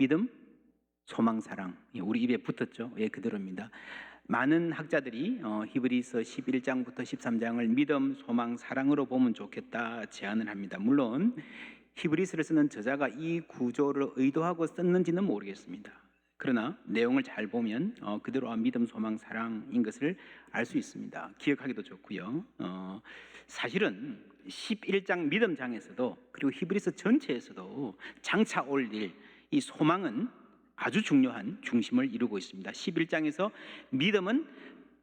믿음, 소망, 사랑. 우리 입에 붙었죠. 예, 그대로입니다. 많은 학자들이 히브리서 11장부터 13장을 믿음, 소망, 사랑으로 보면 좋겠다 제안을 합니다. 물론 히브리서를 쓰는 저자가 이 구조를 의도하고 썼는지는 모르겠습니다. 그러나 내용을 잘 보면 그대로 믿음, 소망, 사랑인 것을 알 수 있습니다. 기억하기도 좋고요. 사실은 11장 믿음장에서도 그리고 히브리서 전체에서도 장차 올 일, 이 소망은 아주 중요한 중심을 이루고 있습니다. 11장에서 믿음은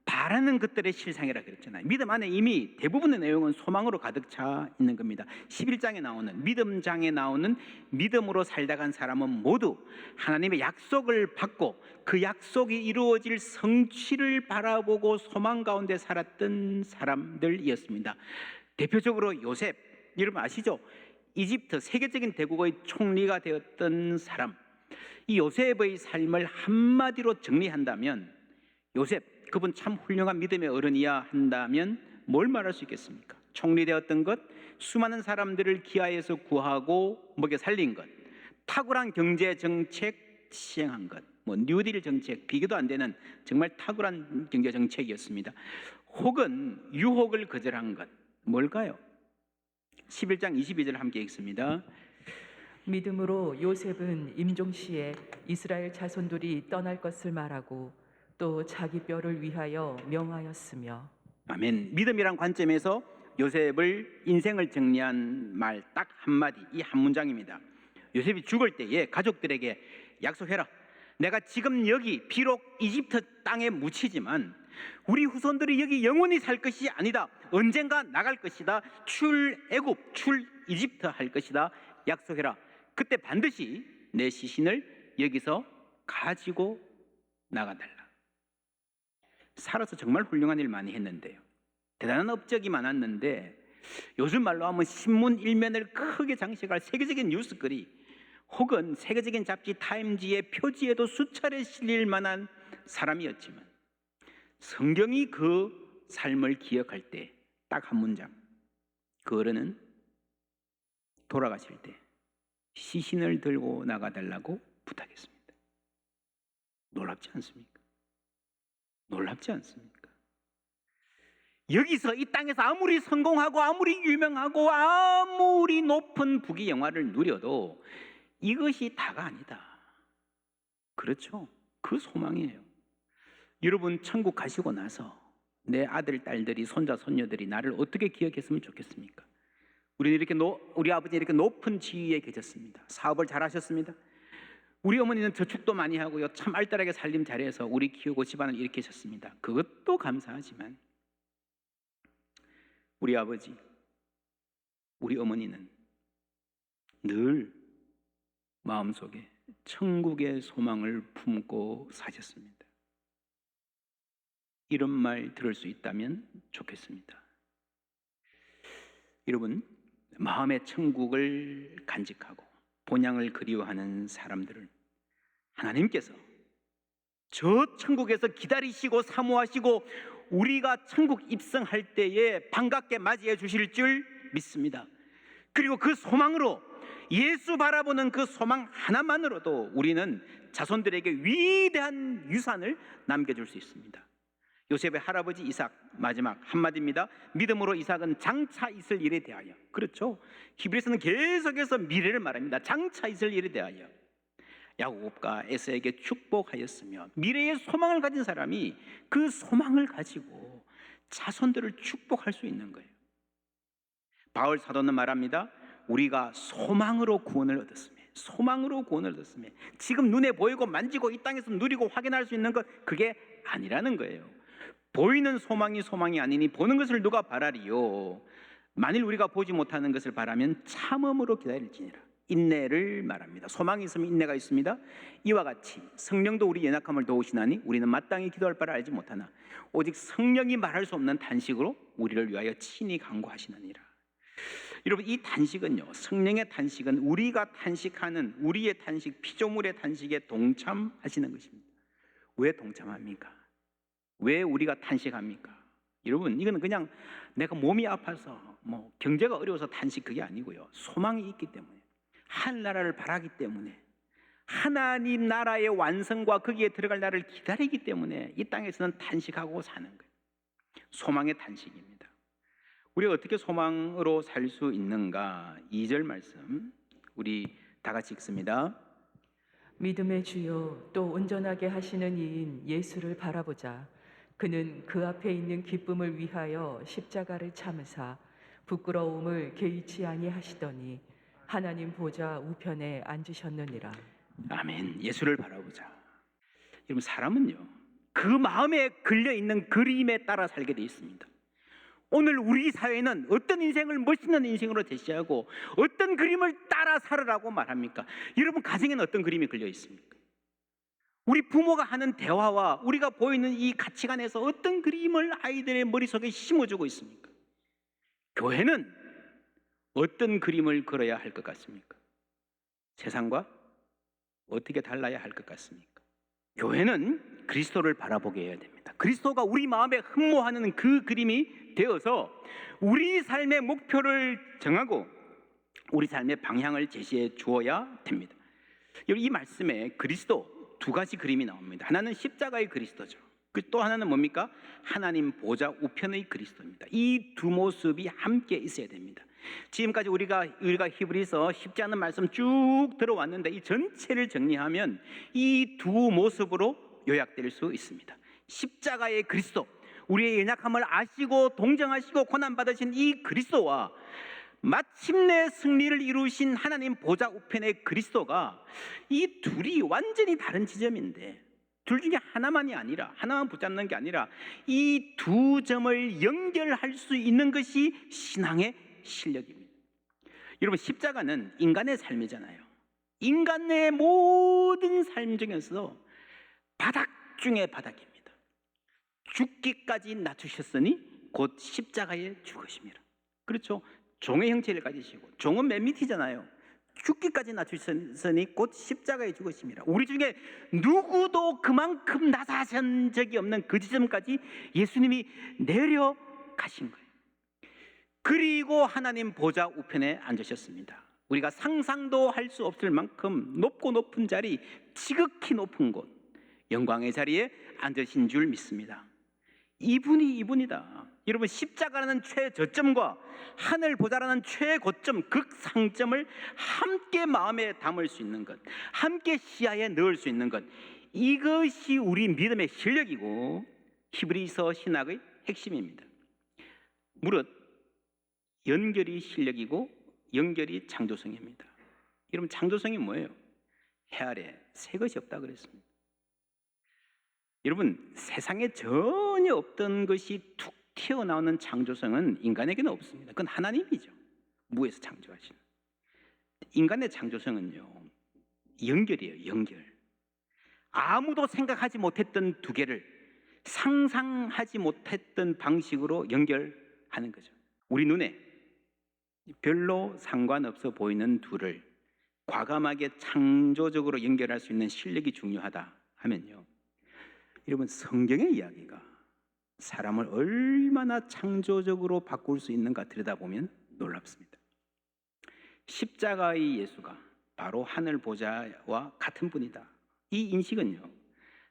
바라는 것들의 실상이라 그랬잖아요. 믿음 안에 이미 대부분의 내용은 소망으로 가득 차 있는 겁니다. 11장에 나오는 믿음장에 나오는 믿음으로 살다 간 사람은 모두 하나님의 약속을 받고 그 약속이 이루어질 성취를 바라보고 소망 가운데 살았던 사람들이었습니다. 대표적으로 요셉, 여러분 아시죠? 이집트 세계적인 대국의 총리가 되었던 사람. 이 요셉의 삶을 한마디로 정리한다면 요셉, 그분 참 훌륭한 믿음의 어른이야 한다면 뭘 말할 수 있겠습니까? 총리 되었던 것, 수많은 사람들을 기아에서 구하고 먹여 살린 것, 탁월한 경제 정책 시행한 것, 뉴딜 정책, 비교도 안 되는 정말 탁월한 경제 정책이었습니다. 혹은 유혹을 거절한 것, 뭘까요? 11장 22절 함께 읽습니다. 믿음으로 요셉은 임종시에 이스라엘 자손들이 떠날 것을 말하고 또 자기 뼈를 위하여 명하였으며. 아멘. 믿음이란 관점에서 요셉을 인생을 정리한 말 딱 한마디, 이 한 문장입니다. 요셉이 죽을 때에 가족들에게 약속해라. 내가 지금 여기 비록 이집트 땅에 묻히지만 우리 후손들이 여기 영원히 살 것이 아니다. 언젠가 나갈 것이다. 출애굽, 출 이집트 할 것이다. 약속해라. 그때 반드시 내 시신을 여기서 가지고 나가달라. 살아서 정말 훌륭한 일 많이 했는데요. 대단한 업적이 많았는데 요즘 말로 하면 신문 일면을 크게 장식할 세계적인 뉴스거리 혹은 세계적인 잡지 타임지의 표지에도 수차례 실릴 만한 사람이었지만 성경이 그 삶을 기억할 때 딱 한 문장, 그 어른은 돌아가실 때 시신을 들고 나가달라고 부탁했습니다. 놀랍지 않습니까? 놀랍지 않습니까? 여기서 이 땅에서 아무리 성공하고 아무리 유명하고 아무리 높은 부귀 영화를 누려도 이것이 다가 아니다. 그렇죠? 그 소망이에요. 여러분 천국 가시고 나서 내 아들, 딸들이, 손자, 손녀들이 나를 어떻게 기억했으면 좋겠습니까? 우리 아버지 이렇게 높은 지위에 계셨습니다. 사업을 잘하셨습니다. 우리 어머니는 저축도 많이 하고요. 참 알뜰하게 살림 잘해서 우리 키우고 집안을 일으키셨습니다. 그것도 감사하지만 우리 아버지, 우리 어머니는 늘 마음속에 천국의 소망을 품고 사셨습니다. 이런 말 들을 수 있다면 좋겠습니다. 여러분, 마음의 천국을 간직하고 본향을 그리워하는 사람들은 하나님께서 저 천국에서 기다리시고 사모하시고 우리가 천국 입성할 때에 반갑게 맞이해 주실 줄 믿습니다. 그리고 그 소망으로 예수 바라보는 그 소망 하나만으로도 우리는 자손들에게 위대한 유산을 남겨줄 수 있습니다. 요셉의 할아버지 이삭, 마지막 한마디입니다. 믿음으로 이삭은 장차 있을 일에 대하여, 그렇죠? 히브리서는 계속해서 미래를 말합니다. 장차 있을 일에 대하여 야곱과 에서에게 축복하였으며, 미래의 소망을 가진 사람이 그 소망을 가지고 자손들을 축복할 수 있는 거예요. 바울 사도는 말합니다. 우리가 소망으로 구원을 얻었으며, 소망으로 구원을 얻었으며, 지금 눈에 보이고 만지고 이 땅에서 누리고 확인할 수 있는 것, 그게 아니라는 거예요. 보이는 소망이 아니니 보는 것을 누가 바라리요? 만일 우리가 보지 못하는 것을 바라면 참음으로 기다릴지니라. 인내를 말합니다. 소망이 있으면 인내가 있습니다. 이와 같이 성령도 우리 연약함을 도우시나니 우리는 마땅히 기도할 바를 알지 못하나 오직 성령이 말할 수 없는 단식으로 우리를 위하여 친히 간구하시느니라. 여러분, 이 단식은요, 성령의 단식은 우리가 단식하는 우리의 단식, 피조물의 단식에 동참하시는 것입니다. 왜 동참합니까? 왜 우리가 탄식합니까? 여러분, 이거는 그냥 내가 몸이 아파서 경제가 어려워서 탄식, 그게 아니고요, 소망이 있기 때문에, 하늘나라를 바라기 때문에, 하나님 나라의 완성과 거기에 들어갈 날을 기다리기 때문에 이 땅에서는 탄식하고 사는 거예요. 소망의 탄식입니다. 우리가 어떻게 소망으로 살 수 있는가? 2절 말씀 우리 다 같이 읽습니다. 믿음의 주요 또 온전하게 하시는 이인 예수를 바라보자. 그는 그 앞에 있는 기쁨을 위하여 십자가를 참으사 부끄러움을 개의치 아니하시더니 하나님 보좌 우편에 앉으셨느니라. 아멘. 예수를 바라보자. 여러분, 사람은요 그 마음에 걸려 있는 그림에 따라 살게 돼 있습니다. 오늘 우리 사회는 어떤 인생을 멋있는 인생으로 제시하고 어떤 그림을 따라 살으라고 말합니까? 여러분, 가정에는 어떤 그림이 걸려 있습니까? 우리 부모가 하는 대화와 우리가 보이는 이 가치관에서 어떤 그림을 아이들의 머릿속에 심어주고 있습니까? 교회는 어떤 그림을 그려야 할 것 같습니까? 세상과 어떻게 달라야 할 것 같습니까? 교회는 그리스도를 바라보게 해야 됩니다. 그리스도가 우리 마음에 흠모하는 그 그림이 되어서 우리 삶의 목표를 정하고 우리 삶의 방향을 제시해 주어야 됩니다. 이 말씀에 그리스도 두 가지 그림이 나옵니다. 하나는 십자가의 그리스도죠. 또 하나는 뭡니까? 하나님 보좌 우편의 그리스도입니다. 이 두 모습이 함께 있어야 됩니다. 지금까지 우리가 히브리서 쉽지 않은 말씀 쭉 들어왔는데 이 전체를 정리하면 이 두 모습으로 요약될 수 있습니다. 십자가의 그리스도, 우리의 연약함을 아시고 동정하시고 고난받으신 이 그리스도와 마침내 승리를 이루신 하나님 보좌 우편의 그리스도가 이 둘이 완전히 다른 지점인데 둘 중에 하나만이 아니라 하나만 붙잡는 게 아니라 이 두 점을 연결할 수 있는 것이 신앙의 실력입니다. 여러분, 십자가는 인간의 삶이잖아요. 인간의 모든 삶 중에서 바닥 중에 바닥입니다. 죽기까지 낮추셨으니 곧 십자가에 죽으심이라. 그렇죠? 종의 형체를 가지시고 종은 맨 밑이잖아요. 죽기까지 낮추셨으니 곧 십자가에 죽으심이라. 우리 중에 누구도 그만큼 낮아진 적이 없는 그 지점까지 예수님이 내려가신 거예요. 그리고 하나님 보좌 우편에 앉으셨습니다. 우리가 상상도 할 수 없을 만큼 높고 높은 자리, 지극히 높은 곳, 영광의 자리에 앉으신 줄 믿습니다. 이분이 이분이다. 여러분, 십자가라는 최저점과 하늘 보좌라는 최고점, 극상점을 함께 마음에 담을 수 있는 것, 함께 시야에 넣을 수 있는 것, 이것이 우리 믿음의 실력이고 히브리서 신학의 핵심입니다. 무릇 연결이 실력이고 연결이 창조성입니다. 여러분, 창조성이 뭐예요? 해 아래 새 것이 없다 그랬습니다. 여러분, 세상에 전혀 없던 것이 툭 튀어나오는 창조성은 인간에게는 없습니다. 그건 하나님이죠. 무에서 창조하시는. 인간의 창조성은요, 연결이에요. 연결. 아무도 생각하지 못했던 두 개를 상상하지 못했던 방식으로 연결하는 거죠. 우리 눈에 별로 상관없어 보이는 둘을 과감하게 창조적으로 연결할 수 있는 실력이 중요하다 하면요, 여러분, 성경의 이야기가 사람을 얼마나 창조적으로 바꿀 수 있는가 들여다보면 놀랍습니다. 십자가의 예수가 바로 하늘 보좌와 같은 분이다. 이 인식은요,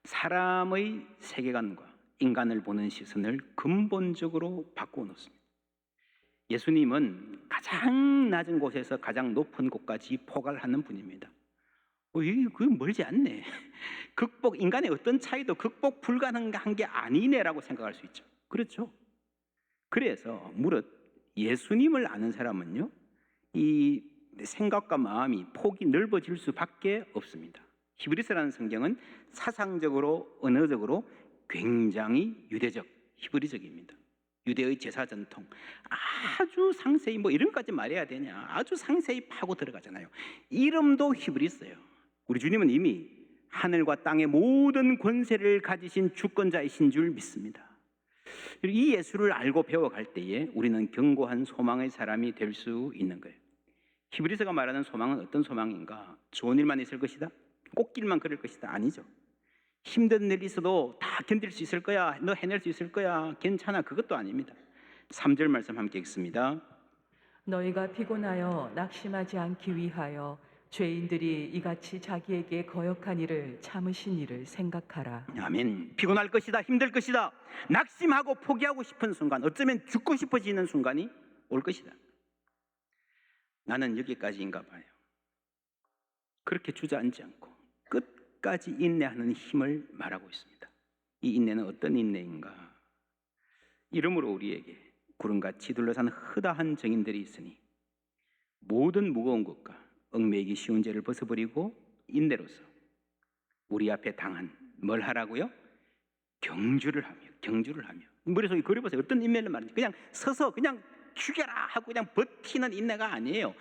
사람의 세계관과 인간을 보는 시선을 근본적으로 바꾸어 놓습니다. 예수님은 가장 낮은 곳에서 가장 높은 곳까지 포괄하는 분입니다. 그게 멀지 않네. 인간의 어떤 차이도 극복 불가능한 게 아니네라고 생각할 수 있죠. 그렇죠? 그래서 무릇 예수님을 아는 사람은요, 이 생각과 마음이 폭이 넓어질 수밖에 없습니다. 히브리서라는 성경은 사상적으로, 언어적으로 굉장히 유대적, 히브리적입니다. 유대의 제사 전통, 아주 상세히 이런 것까지 말해야 되냐, 아주 상세히 파고 들어가잖아요. 이름도 히브리서예요. 우리 주님은 이미 하늘과 땅의 모든 권세를 가지신 주권자이신 줄 믿습니다. 이 예수를 알고 배워갈 때에 우리는 견고한 소망의 사람이 될 수 있는 거예요. 히브리서가 말하는 소망은 어떤 소망인가? 좋은 일만 있을 것이다? 꽃길만 걸을 것이다? 아니죠. 힘든 일 있어도 다 견딜 수 있을 거야, 너 해낼 수 있을 거야, 괜찮아, 그것도 아닙니다. 3절 말씀 함께 읽습니다. 너희가 피곤하여 낙심하지 않기 위하여 죄인들이 이같이 자기에게 거역한 일을 참으신 일을 생각하라. 아멘. 피곤할 것이다, 힘들 것이다, 낙심하고 포기하고 싶은 순간, 어쩌면 죽고 싶어지는 순간이 올 것이다. 나는 여기까지인가 봐요. 그렇게 주저앉지 않고 끝까지 인내하는 힘을 말하고 있습니다. 이 인내는 어떤 인내인가? 이러므로 우리에게 구름같이 둘러싼 허다한 정인들이 있으니 모든 무거운 것과 얽매이기 쉬운 죄를 벗어버리고 인내로서 우리 앞에 당한 뭘 하라고요? 경주를 하며 머릿속에 그려보세요. 어떤 인내를 말하는지. 그냥 서서 그냥 죽여라 하고 그냥 버티는 인내가 아니에요.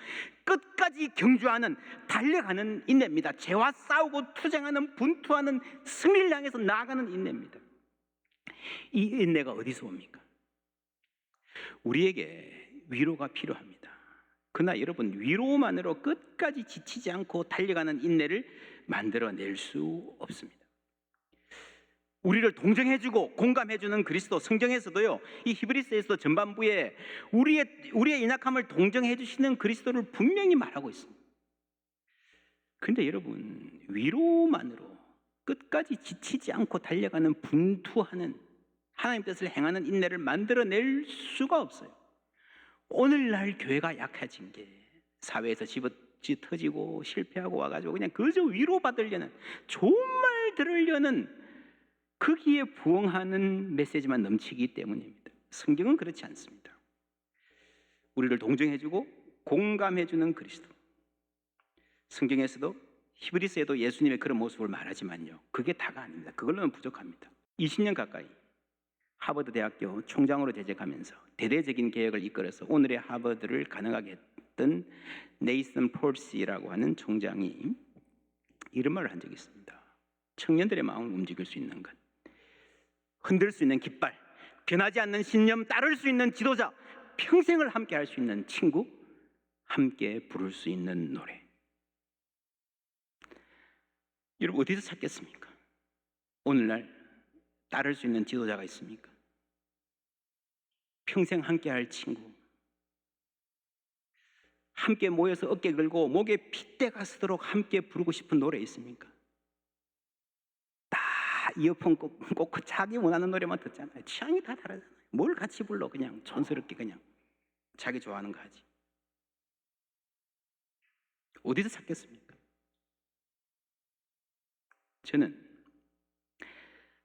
끝까지 경주하는, 달려가는 인내입니다. 죄와 싸우고 투쟁하는, 분투하는, 승리를 향해서 나아가는 인내입니다. 이 인내가 어디서 옵니까? 우리에게 위로가 필요합니다. 그러나 여러분, 위로만으로 끝까지 지치지 않고 달려가는 인내를 만들어낼 수 없습니다. 우리를 동정해주고 공감해주는 그리스도, 성경에서도요, 이 히브리서에서 전반부에 우리의 연약함을 동정해주시는 그리스도를 분명히 말하고 있습니다. 그런데 여러분, 위로만으로 끝까지 지치지 않고 달려가는, 분투하는, 하나님 뜻을 행하는 인내를 만들어낼 수가 없어요. 오늘날 교회가 약해진 게 사회에서 집어지 터지고 실패하고 와가지고 그냥 그저 위로받으려는, 좋은 말 들으려는, 거기에 부응하는 메시지만 넘치기 때문입니다. 성경은 그렇지 않습니다. 우리를 동정해주고 공감해주는 그리스도. 성경에서도 히브리서에도 예수님의 그런 모습을 말하지만요, 그게 다가 아닙니다. 그걸로는 부족합니다. 20년 가까이 하버드 대학교 총장으로 재직하면서 대대적인 개혁을 이끌어서 오늘의 하버드를 가능하게 했던 네이슨 폴시라고 하는 총장이 이런 말을 한 적이 있습니다. 청년들의 마음을 움직일 수 있는 것, 흔들 수 있는 깃발, 변하지 않는 신념, 따를 수 있는 지도자, 평생을 함께 할 수 있는 친구, 함께 부를 수 있는 노래. 여러분, 어디서 찾겠습니까? 오늘날 따를 수 있는 지도자가 있습니까? 평생 함께 할 친구, 함께 모여서 어깨 걸고 목에 핏대가 서도록 함께 부르고 싶은 노래 있습니까? 다 이어폰 꽂고 자기 원하는 노래만 듣잖아요. 취향이 다 다르잖아요. 뭘 같이 불러? 그냥 촌스럽게 그냥 자기 좋아하는 거 하지. 어디서 찾겠습니까? 저는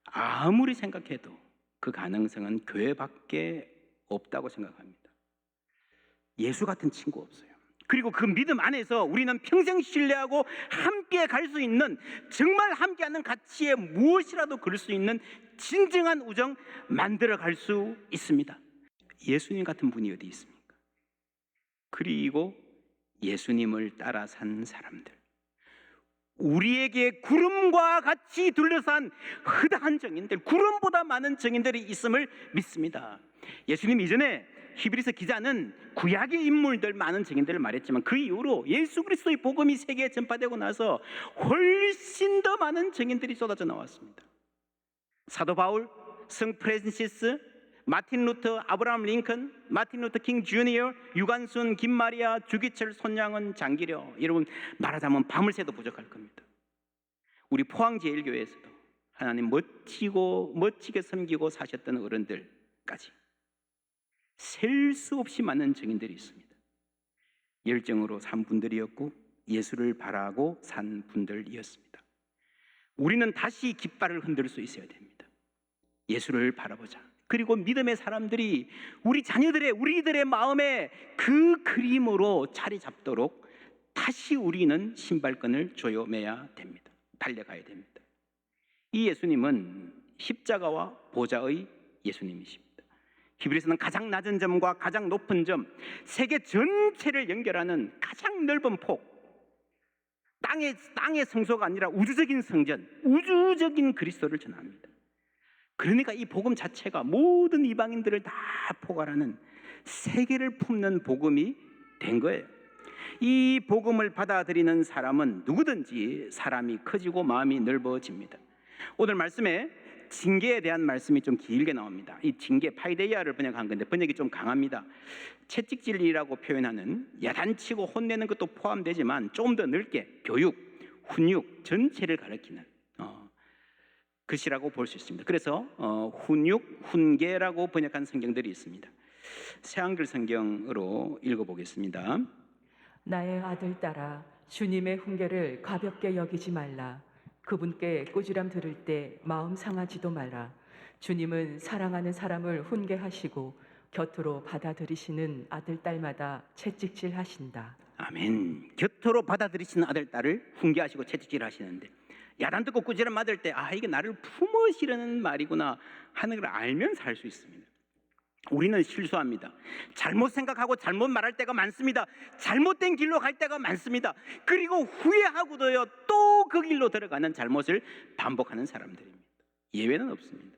아무리 생각해도 그 가능성은 교회밖에 없다고 생각합니다. 예수 같은 친구 없어요. 그리고 그 믿음 안에서 우리는 평생 신뢰하고 함께 갈 수 있는, 정말 함께하는 가치에 무엇이라도 걸 수 있는 진정한 우정 만들어 갈 수 있습니다. 예수님 같은 분이 어디 있습니까? 그리고 예수님을 따라 산 사람들, 우리에게 구름과 같이 둘러싼 허다한 정인들, 구름보다 많은 정인들이 있음을 믿습니다. 예수님 이전에 히브리서 기자는 구약의 인물들, 많은 정인들을 말했지만 그 이후로 예수 그리스도의 복음이 세계에 전파되고 나서 훨씬 더 많은 정인들이 쏟아져 나왔습니다. 사도 바울, 성 프란시스, 마틴 루터, 아브라함 링컨, 마틴 루터 킹 주니어, 유관순, 김마리아, 주기철, 손양은, 장기려. 여러분, 말하자면 밤을 새도 부족할 겁니다. 우리 포항제일교회에서도 하나님 멋지게 섬기고 사셨던 어른들까지 셀 수 없이 많은 증인들이 있습니다. 열정으로 산 분들이었고 예수를 바라고 산 분들이었습니다. 우리는 다시 깃발을 흔들 수 있어야 됩니다. 예수를 바라보자. 그리고 믿음의 사람들이 우리들의 마음에 그 그림으로 자리 잡도록 다시 우리는 신발끈을 조여매야 됩니다. 달려가야 됩니다. 이 예수님은 십자가와 보좌의 예수님이십니다. 히브리서는 가장 낮은 점과 가장 높은 점, 세계 전체를 연결하는 가장 넓은 폭, 땅의 성소가 아니라 우주적인 성전, 우주적인 그리스도를 전합니다. 그러니까 이 복음 자체가 모든 이방인들을 다 포괄하는, 세계를 품는 복음이 된 거예요. 이 복음을 받아들이는 사람은 누구든지 사람이 커지고 마음이 넓어집니다. 오늘 말씀에 징계에 대한 말씀이 좀 길게 나옵니다. 이 징계, 파이데이아를 번역한 건데 번역이 좀 강합니다. 채찍질이라고 표현하는 야단치고 혼내는 것도 포함되지만 조금 더 넓게 교육, 훈육 전체를 가리키는 것이라고 볼 수 있습니다. 그래서 훈육, 훈계라고 번역한 성경들이 있습니다. 새한글 성경으로 읽어보겠습니다. 나의 아들 딸아, 주님의 훈계를 가볍게 여기지 말라. 그분께 꾸지람 들을 때 마음 상하지도 말라. 주님은 사랑하는 사람을 훈계하시고 곁으로 받아들이시는 아들 딸마다 채찍질 하신다. 아멘. 곁으로 받아들이시는 아들 딸을 훈계하시고 채찍질 하시는데, 야단 듣고 꾸지람 맞을 때 이게 나를 품으시려는 말이구나 하는 걸 알면 살 수 있습니다. 우리는 실수합니다. 잘못 생각하고 잘못 말할 때가 많습니다. 잘못된 길로 갈 때가 많습니다. 그리고 후회하고도요, 또 그 길로 들어가는 잘못을 반복하는 사람들입니다. 예외는 없습니다.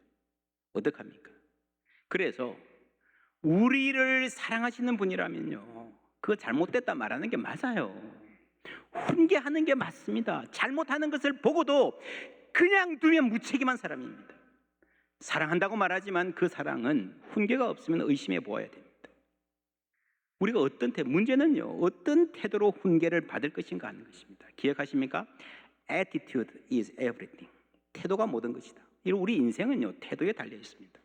어떡합니까? 그래서 우리를 사랑하시는 분이라면요, 그거 잘못됐다 말하는 게 맞아요. 훈계하는 게 맞습니다. 잘못하는 것을 보고도 그냥 두면 무책임한 사람입니다. 사랑한다고 말하지만 그 사랑은 훈계가 없으면 의심해 보아야 됩니다. 우리가 문제는요, 어떤 태도로 훈계를 받을 것인가 하는 것입니다. 기억하십니까? Attitude is everything. 태도가 모든 것이다. 우리 인생은요, 태도에 달려 있습니다.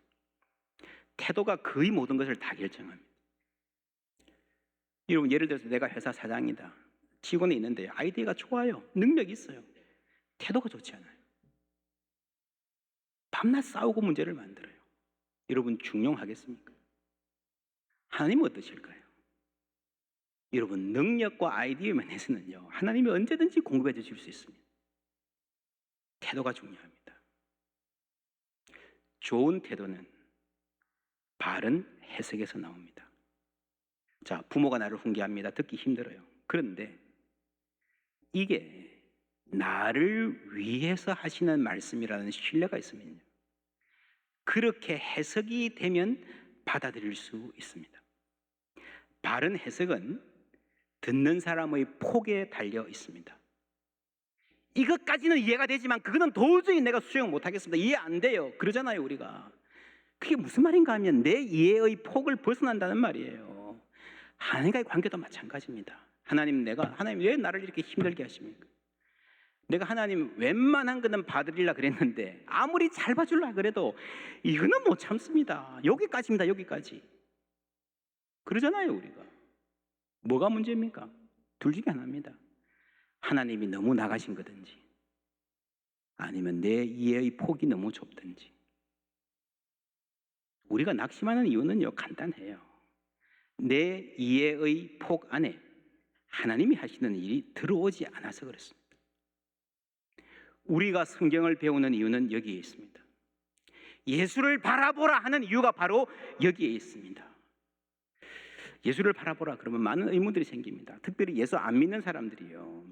태도가 거의 모든 것을 다 결정합니다. 여러분, 예를 들어서 내가 회사 사장이다. 직원이 있는데 아이디어가 좋아요. 능력이 있어요. 태도가 좋지 않아요. 밤낮 싸우고 문제를 만들어요. 여러분, 중용하겠습니까? 하나님은 어떠실까요? 여러분, 능력과 아이디어 면에서는요, 하나님이 언제든지 공급해 주실 수 있습니다. 태도가 중요합니다. 좋은 태도는 바른 해석에서 나옵니다. 자, 부모가 나를 훈계합니다. 듣기 힘들어요. 그런데 이게 나를 위해서 하시는 말씀이라는 신뢰가 있으면요, 그렇게 해석이 되면 받아들일 수 있습니다. 바른 해석은 듣는 사람의 폭에 달려 있습니다. 이것까지는 이해가 되지만 그거는 도저히 내가 수용 못하겠습니다. 이해 안 돼요. 그러잖아요, 우리가. 그게 무슨 말인가 하면 내 이해의 폭을 벗어난다는 말이에요. 하나님과의 관계도 마찬가지입니다. 하나님 왜 나를 이렇게 힘들게 하십니까? 내가 하나님 웬만한 거는 봐드리려 그랬는데 아무리 잘 봐주려 그래도 이거는 못 참습니다. 여기까지입니다. 여기까지. 그러잖아요, 우리가. 뭐가 문제입니까? 둘 중에 하나입니다. 하나님이 너무 나가신 거든지 아니면 내 이해의 폭이 너무 좁든지. 우리가 낙심하는 이유는요, 간단해요. 내 이해의 폭 안에 하나님이 하시는 일이 들어오지 않아서 그렇습니다. 우리가 성경을 배우는 이유는 여기에 있습니다. 예수를 바라보라 하는 이유가 바로 여기에 있습니다. 예수를 바라보라 그러면 많은 의문들이 생깁니다. 특별히 예수 안 믿는 사람들이요,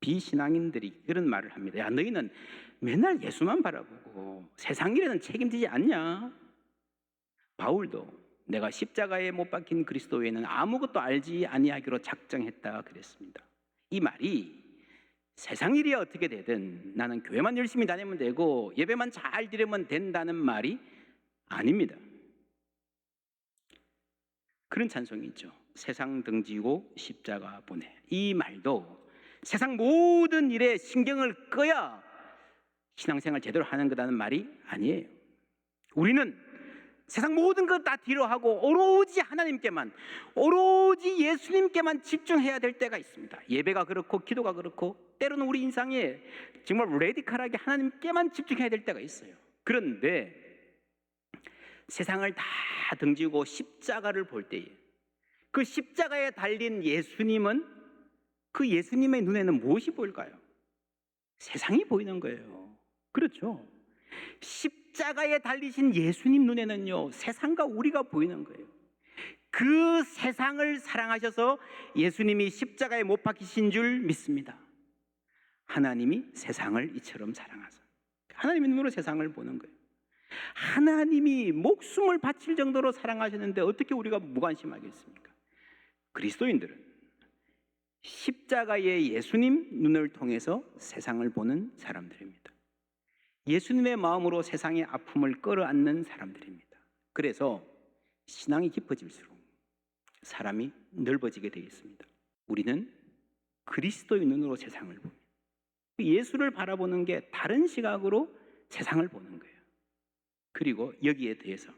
비신앙인들이 이런 말을 합니다. 야, 너희는 맨날 예수만 바라보고 세상 일에는 책임지지 않냐? 바울도 내가 십자가에 못 박힌 그리스도 외에는 아무것도 알지 아니하기로 작정했다 그랬습니다. 이 말이 세상 일이 어떻게 되든 나는 교회만 열심히 다니면 되고 예배만 잘 드리면 된다는 말이 아닙니다. 그런 찬송이 있죠. 세상 등지고 십자가 보내. 이 말도 세상 모든 일에 신경을 꺼야 신앙생활 제대로 하는 거라는 말이 아니에요. 우리는 세상 모든 것 다 뒤로 하고 오로지 하나님께만, 오로지 예수님께만 집중해야 될 때가 있습니다. 예배가 그렇고 기도가 그렇고 때로는 우리 인생에 정말 레디컬하게 하나님께만 집중해야 될 때가 있어요. 그런데 세상을 다 등지고 십자가를 볼 때에 그 십자가에 달린 예수님은, 그 예수님의 눈에는 무엇이 보일까요? 세상이 보이는 거예요. 그렇죠? 십자가에 달리신 예수님 눈에는요, 세상과 우리가 보이는 거예요. 그 세상을 사랑하셔서 예수님이 십자가에 못 박히신 줄 믿습니다. 하나님이 세상을 이처럼 사랑하사, 하나님의 눈으로 세상을 보는 거예요. 하나님이 목숨을 바칠 정도로 사랑하셨는데 어떻게 우리가 무관심하겠습니까? 그리스도인들은 십자가의 예수님 눈을 통해서 세상을 보는 사람들입니다. 예수님의 마음으로 세상의 아픔을 끌어안는 사람들입니다. 그래서 신앙이 깊어질수록 사람이 넓어지게 되어 있습니다. 우리는 그리스도의 눈으로 세상을 봅니다. 예수를 바라보는 게 다른 시각으로 세상을 보는 거예요. 그리고 여기에 대해서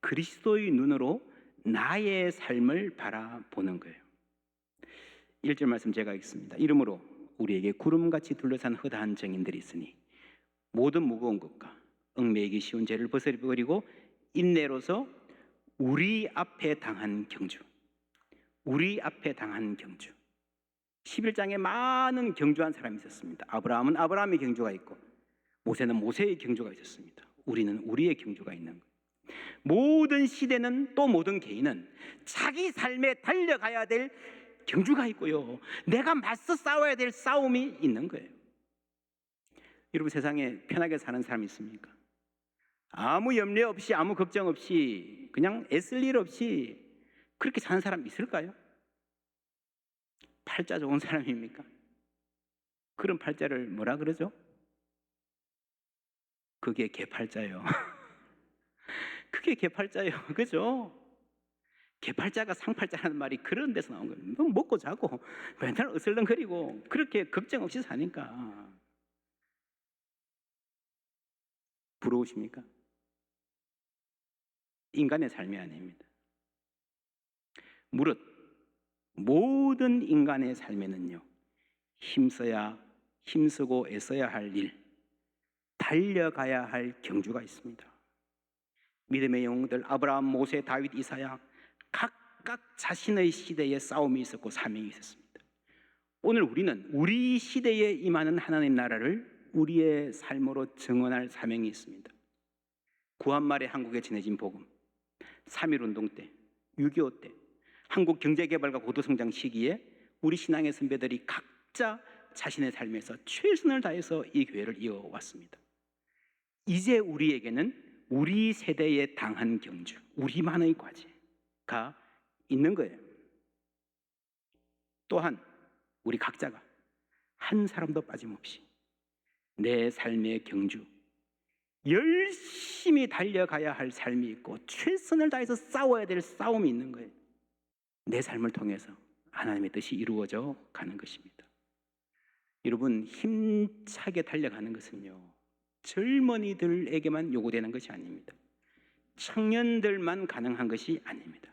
그리스도의 눈으로 나의 삶을 바라보는 거예요. 1절 말씀 제가 읽습니다. 이러므로 우리에게 구름같이 둘러싼 허다한 정인들이 있으니 모든 무거운 것과 얽매이기 쉬운 죄를 벗어버리고 인내로서 우리 앞에 당한 경주. 11장에 많은 경주한 사람이 있었습니다. 아브라함은 아브라함의 경주가 있고 모세는 모세의 경주가 있었습니다. 우리는 우리의 경주가 있는 거예요. 모든 시대는 또 모든 개인은 자기 삶에 달려가야 될 경주가 있고요. 내가 맞서 싸워야 될 싸움이 있는 거예요. 여러분, 세상에 편하게 사는 사람이 있습니까? 아무 염려 없이 아무 걱정 없이 그냥 애쓸 일 없이 그렇게 사는 사람 있을까요? 팔자 좋은 사람입니까? 그런 팔자를 뭐라 그러죠? 그게 개팔자예요. 그게 개팔자예요. 그죠? 개팔자가 상팔자라는 말이 그런 데서 나온 거예요. 뭐 먹고 자고 맨날 어슬렁거리고 그렇게 걱정 없이 사니까. 부러우십니까? 인간의 삶이 아닙니다. 무릇 모든 인간의 삶에는요, 힘쓰고 애써야 할 일, 달려가야 할 경주가 있습니다. 믿음의 영웅들 아브라함, 모세, 다윗, 이사야 각각 자신의 시대에 싸움이 있었고 사명이 있었습니다. 오늘 우리는 우리 시대에 임하는 하나님 나라를 우리의 삶으로 증언할 사명이 있습니다. 구한말에 한국에 전해진 복음, 3.1운동 때, 6.25 때, 한국 경제개발과 고도성장 시기에 우리 신앙의 선배들이 각자 자신의 삶에서 최선을 다해서 이 교회를 이어왔습니다. 이제 우리에게는 우리 세대에 당한 경주, 우리만의 과제가 있는 거예요. 또한 우리 각자가 한 사람도 빠짐없이 내 삶의 경주, 열심히 달려가야 할 삶이 있고 최선을 다해서 싸워야 될 싸움이 있는 거예요. 내 삶을 통해서 하나님의 뜻이 이루어져 가는 것입니다. 여러분, 힘차게 달려가는 것은요, 젊은이들에게만 요구되는 것이 아닙니다. 청년들만 가능한 것이 아닙니다.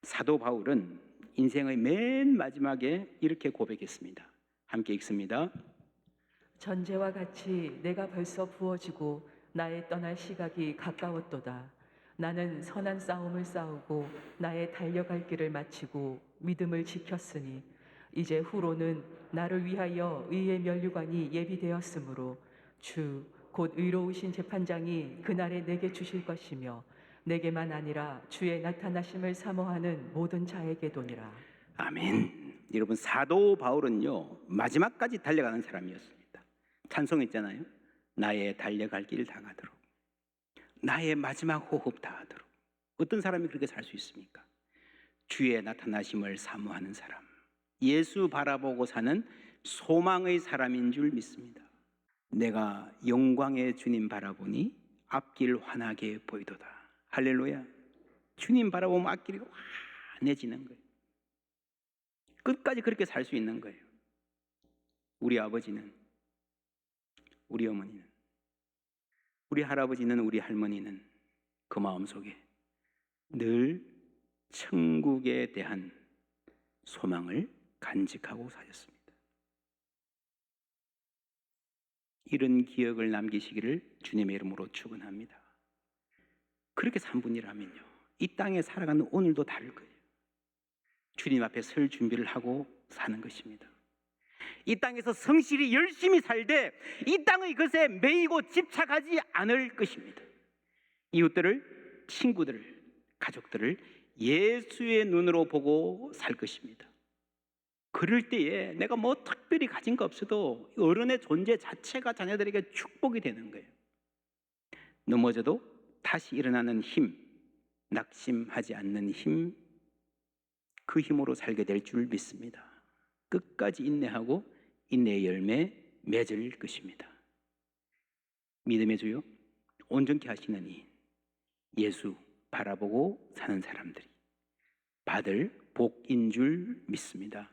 사도 바울은 인생의 맨 마지막에 이렇게 고백했습니다. 함께 읽습니다. 전제와 같이 내가 벌써 부어지고 나의 떠날 시각이 가까웠도다. 나는 선한 싸움을 싸우고 나의 달려갈 길을 마치고 믿음을 지켰으니 이제 후로는 나를 위하여 의의 면류관이 예비되었으므로 주 곧 의로우신 재판장이 그날에 내게 주실 것이며 내게만 아니라 주의 나타나심을 사모하는 모든 자에게도니라. 아멘. 여러분, 사도 바울은요, 마지막까지 달려가는 사람이었습니다. 찬송했잖아요. 나의 달려갈 길 다가도록, 나의 마지막 호흡 다하도록. 어떤 사람이 그렇게 살 수 있습니까? 주의 나타나심을 사모하는 사람, 예수 바라보고 사는 소망의 사람인 줄 믿습니다. 내가 영광의 주님 바라보니 앞길 환하게 보이도다. 할렐루야. 주님 바라보면 앞길이 환해지는 거예요. 끝까지 그렇게 살 수 있는 거예요. 우리 아버지는, 우리 어머니는, 우리 할아버지는, 우리 할머니는 그 마음속에 늘 천국에 대한 소망을 간직하고 사셨습니다. 이런 기억을 남기시기를 주님의 이름으로 축원합니다. 그렇게 산 분이라면요, 이 땅에 살아가는 오늘도 다를 거예요. 주님 앞에 설 준비를 하고 사는 것입니다. 이 땅에서 성실히 열심히 살되 이 땅의 것에 매이고 집착하지 않을 것입니다. 이웃들을, 친구들을, 가족들을 예수의 눈으로 보고 살 것입니다. 그럴 때에 내가 뭐 특별히 가진 거 없어도 어른의 존재 자체가 자녀들에게 축복이 되는 거예요. 넘어져도 다시 일어나는 힘, 낙심하지 않는 힘, 그 힘으로 살게 될 줄 믿습니다. 끝까지 인내하고 인내의 열매 맺을 것입니다. 믿음의 주요 온전케 하시는 이 예수 바라보고 사는 사람들이 받을 복인 줄 믿습니다.